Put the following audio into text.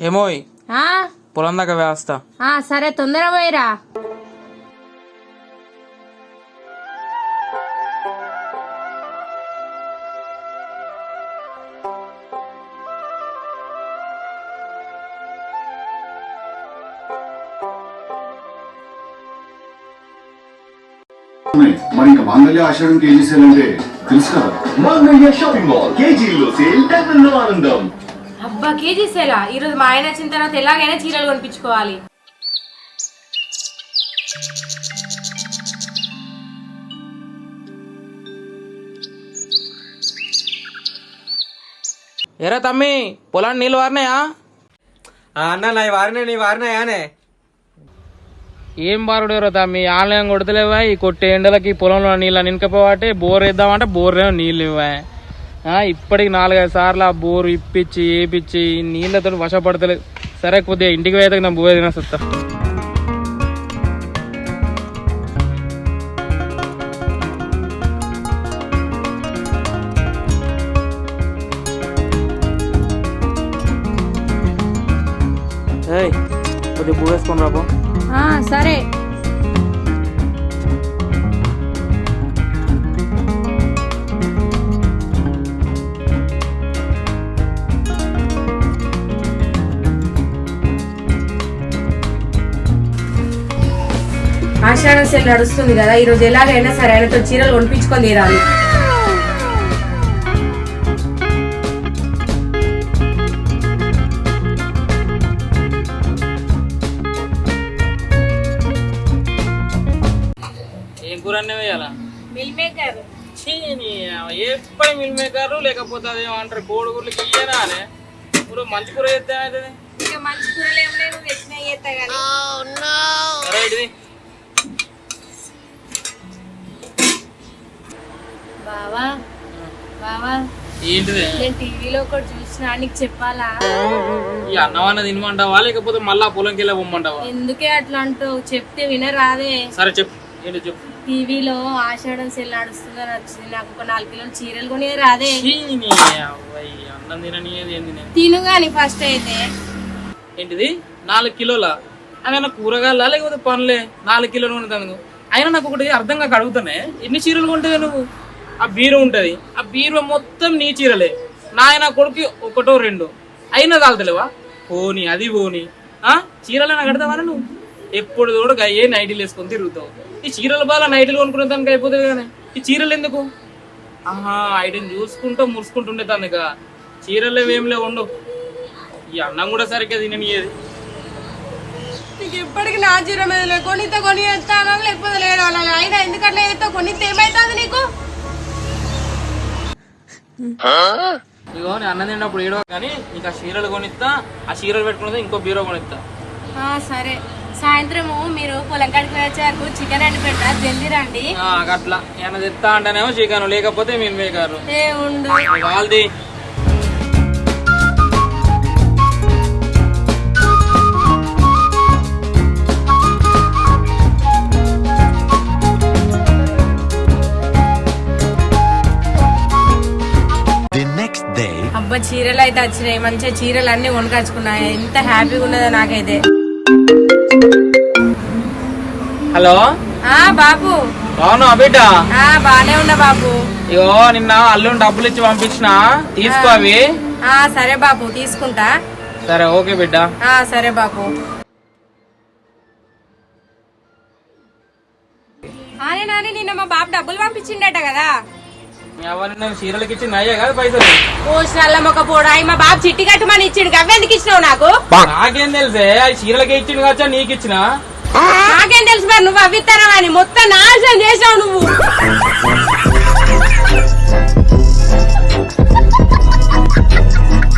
ఏమోయ్ పొలం దాకా వేస్తా. సరే తొందర పోయిరా. మరి ఇంకా మాంగళ్య ఆషాఢం కేజీ సేల్ అంటే తెలుసు కదా. మాంగళ్య షాపింగ్ మాల్ కేజీల్లో సేల్ డబ్బుల్లో ఆనందం. అబ్బా కేజీ సేలా? ఈరోజు మా ఆయన వచ్చిన తర్వాత ఎలాగైనా చీరలు కొనిపించుకోవాలి. ఎరా తమ్మి పొలాన్ని నీళ్ళు వారినాయా? అన్న నా వారినాయి, నీ వారినాయానే? ఏం బారుడు తమ్మి, ఆన్లైన్ కొడతలేవా? ఈ కొట్టే ఎండలకి పొలంలో నీళ్ళు నినకపోతే బోర్ వేద్దామంటే బోర్లో నీళ్ళు ఇవ్వా. ఇప్పటికి 4-5 సార్లు ఆ బోరు ఇప్పించి ఏపిచ్చి నీళ్ళతో వశపడతలేదు. సరే కొద్దిగా ఇంటికి పోయేదాకా నా బోర్ తినా సత్తా. కొద్దిగా బూ వేసుకొని రాబో. సరే ఆషాఢం సేల్ నడుస్తుంది కదా, ఈరోజు ఎలాగైనా సరే ఆయనతో చీరలు కొనిపించుకొని తీరాలి. ఏం కూర అన్నీ వేయాలా? Meal maker. ఎప్పటి మిల్ మేకర్ లేకపోతే అదేమంటారు కోడిగుడ్లకి ఇయ్యనా అనే ఇప్పుడు మంచి కూర చేస్తే అవుతుంది. మంచి కూరలు ఏమైనా తెచ్చినా చేస్తా కానీ. సరే ఇది బావా బావా ఏంటిది? నేను టీవీలో ఒకటి చూసినా, నీకు చెప్పాలా? ఈ అన్నవన్న తినమంటావా లేకపోతే మళ్ళా పొలంకి వెళ్ళి పొమ్మంటావా? ఎందుకే అట్లా అంటావు? చెప్తే వినరాదే. సరే చెప్పు, ఏంటి చెప్పు. టీవీలో ఆషాఢం సేల్ నడుస్తుందని వచ్చింది, నాకు ఒక 4 కిలోల చీరలు కొని రాదే. అన్నం తిననిది ఏంది? తిను గాని ఫస్ట్ అయితే. ఏంటిది 4 కిలోల? అయినా కూరగాయలా లేకపోతే పనులే 4 కిలోలు కొనుతాను. అయినా నాకు ఒకటి అర్థం కాక అడుగుతానే, ఎన్ని చీరలు కొంటావే నువ్వు? ఆ బీరు ఉంటది, ఆ బీరు మొత్తం నీ చీరలే. నాయన కొడుకు 1-2 అయినా తాగుతలేవా? పోనీ అది పోనీ చీరలే నాకు కడతావా నువ్వు? ఎప్పుడు కూడా అయ్యే నైటీలు వేసుకొని తిరుగుతావు. ఈ చీరల బాగా నైటీలు కొనుక్కునే దానికి అయిపోతుంది కానీ ఈ చీరలు ఎందుకు? ఐడిని చూసుకుంటూ మురుసుకుంటుండే తనక చీరలు ఏం లేవు ఉండవు. ఈ అన్నం కూడా సరిగ్గా తిననియేది. నీకు ఎప్పటికి నా చీర మీద కొనితే కొని ఎత్తాను లేకపోతే లేదు అయినా ఎందుకంటే ఏదో కొనితే ఏమైతుంది నీకు? ఇగో నేను అన్నం తిన్నప్పుడు ఏడవ కానీ నీకు ఆ చీరలు కొనిస్తా, ఆ చీరలు పెట్టుకున్నది ఇంకో బీరో కొనిస్తా. సరే సాయంత్రము మీరు పొలం కాడికి వచ్చారు, చికెన్ అండి పెట్టా జల్దీ రండి. అట్లా ఏమైనా తెస్తా అంటేనేమో చికెన్ లేకపోతే మీరు మేకారు ఉండు వాళ్ళది. అబ్బా చీరలు అయితే వచ్చినాయి, మంచిగా చీరలు అన్ని కొనుకొచ్చుకున్నాయి. ఎంత హ్యాపీగా ఉన్నదో నాకైతే. హలో బాబు అవునా బిడ్డ? బానే ఉన్నా బాబు. ఇగో నిన్న అల్లుని డబ్బులు ఇచ్చి పంపించిన, తీసుకో అవి. సరే బాబు తీసుకుంటా. సరే ఓకే బిడ్డ. సరే బాబు. నాని నిన్న మా బాబు డబ్బులు పంపించిండట కదా. చీరలకి ఇచ్చింది అయ్యా కదా పైసలు. పోషాల మొక్క పోడాయి మా బాబు చిట్టి కట్టమని ఇచ్చిండు, గవ్వెందుకు ఇచ్చినావు నాకు? నాకేం తెలుసే, చీరలకి ఇచ్చిండు కావచ్చా నీకు ఇచ్చిన? నాకేం తెలుసు మరి, నువ్వు అవి ఇస్తానని మొత్తం నాశనం చేసావు నువ్వు.